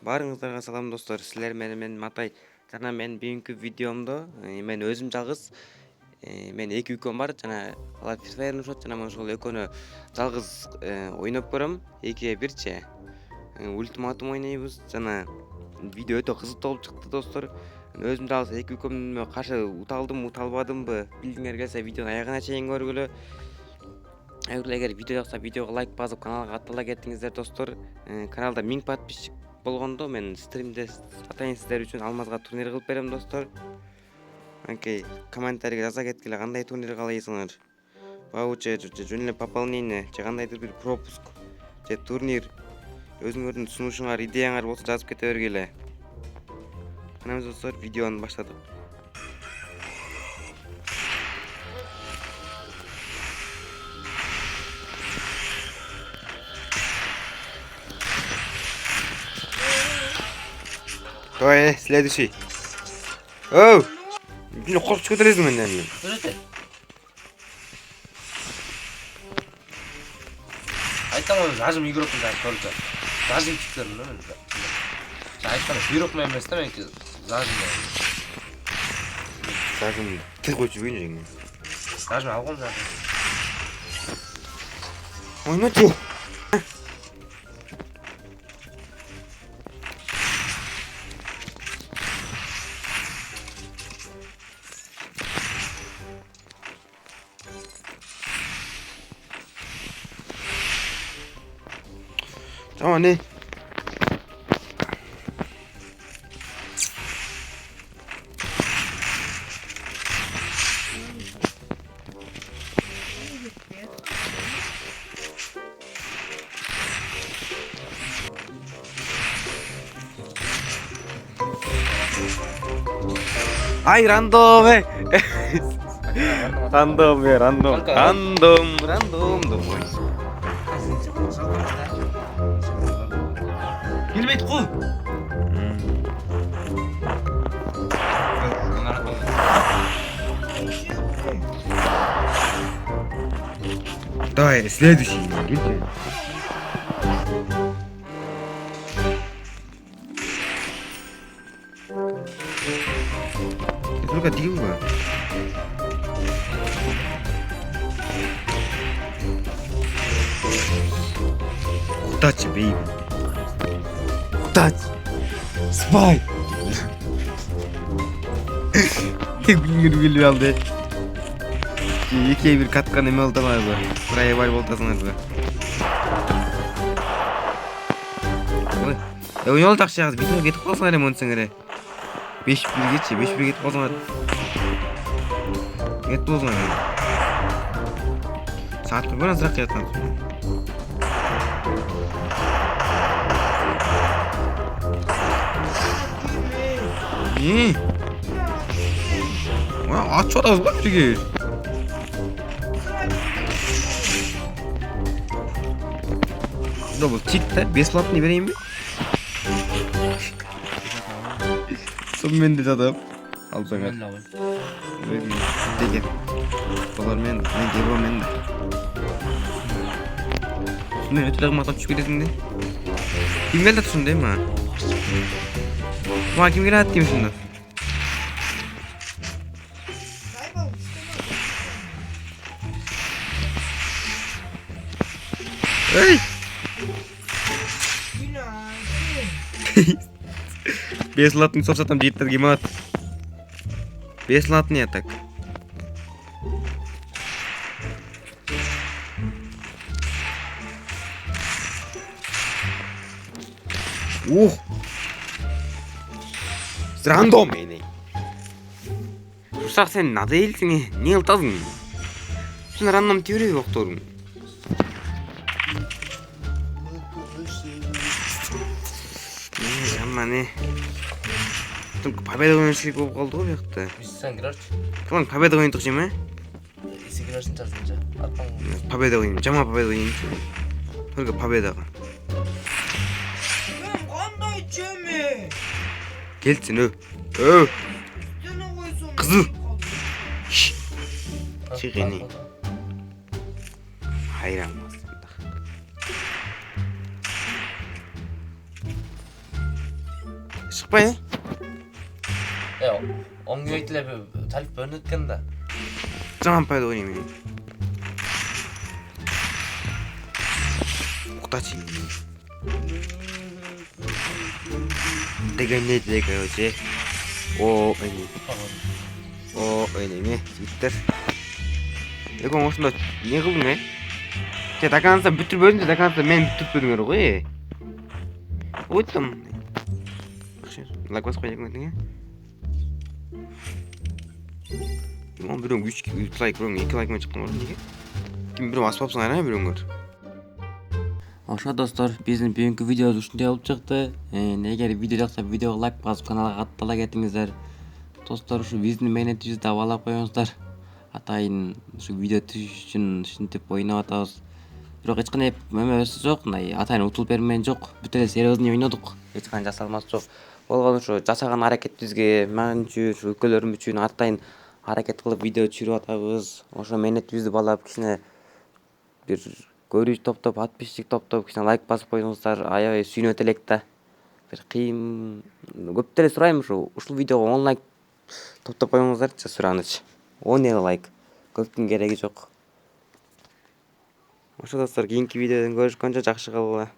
Баарыңыздарга салам достор. Силер мен Матай. Жана мен бүгүнкү видеомдо мен өзүм жалгыз мен эки үкөм бар. Жана алар Free Fire ойношот. Жана мен ошол экөөнү жалгыз ойноп көрөм. 2-1 ультиматум ойнойбуз. Жана видео өтө кызыктуу болуп чыкты достор. Өзүм жалгыз эки үкөмгө каршы уталдым, уталбадымбы билгиңер келсе видеонун аягына чейин көргүлө. Эгер видео жакса видеого лайк басып каналга каттала кетиңиздер достор. Каналда 1000 подписчик болгондо мен стримде атайын сиздер үчүн алмазга турнир кылып берем достор. Окей, комментарийге жаза кеткиле кандай турнир каалайсыңар? Ваучер же жөн эле пополнение же кандайдыр бир пропуск же турнир өзүңөрдүн сунушуңар, идеяңар болсо жазып кете бергиле. Кана достор, видеону баштадык. Давай, следующий. Оу! Мени коркуп кетиресиң менден. Көрөтө. Айтамын, зажим игрокун да көрдү. Зажим чиктер мен. Айтамын, бирок эмес да меники зажим. Зажим тил койчу күйүн. Зажим алгон да. Ойночу. Tamam ne? Ay random random Келбейт го. Давай, следующий. Только дилма. Удачи, бейби. Удачи. Спай. Тек билгип алды. 2-1 каткан эме болдуңарбы? Бурая бар болтасыңарбы? Ойнол такчы видео кетип калсаңар эми монсеңер. 5-1-гечи, 5-1 кетип калсаңар. Кетип болсоңар. Саатты бир азыраак жаткан. Ачып атабыз го бирге. Бул чит да, бесплатный берейинби? Сон менде жатам. Алсаңар. Деген. Болор мен дебо мен. Мен өтө кымбат түшүп кетесиң да. Ким келди ушундай ма? Ма ким келет дейм ушунда? Эй! Бесплатный соса там життер кимат. Бесплатный так. Ух! Рандом эне. Русак сен надо элсиң, не ылтасың? Сен рандом тибире окторуң. Мане. Только победа ойнош керек болуп калды го бuyakта. Сен кирерчи. Калан победа ойнодук жеме? Секирерсин жазынча. Атпаң. Победа ойнойм, жама победа ойнойм. Только победага. Мен кандай жеме? Келсин Жана койсом. Кызы. Чыгыны. Хайран. Шықпай. Онгийн үйтлээ талб бөнөд гэн да. Жаман пайд ойн юм. Ухтаач. Дэгэнэ дэгэвэ. Оо энэ. Оо энэ зиттэр. Яг онцлоо нэг юм. Тэ дагаанса битэр бөрөнд дагаанса мен битэр бөрөнгөр үгүй. Утам. Лагвас гоё юм нэг. Юм бөрөнгө үуч лайк бөрөнгө их лайк мэж гомор нэг. Ким бөрөнгө асвапсан арай бөрөнгөр. Ошоо достор бизнес бинг видео зүшнтэй явж байгаадаа нэгээр видео дагсаа видеог лайк бас каналга гадлаа гэдгийгээр достор шу бизнес менежер давалаа гоёнсдар ата энэ шу видео чинь шинтэй боёноодоос Бирок ичкане мемес жок най атайн утул бермен жок бүтээрээ сериозны ойнодук ичкан жасалмас жок болгоно шу жасаган аракет бизге манчу шу өлкөлөрүм үчүн атайн аракет кылып видео чүрүп атабыз ошо менет биз балап кичине бир көрүүч топтоп подписчик топтоп кичине лайк басып коюңуздар аябай сүйнөт элек да бир кыйын көптөрү сурайм ушу ушул видеого 10 лайк топтоп коюңуздарчы сураныч 10 лайк көптүн кереги жок. Ошо достор кийинки видеодон көрүшкөнчө жакшы калгыла.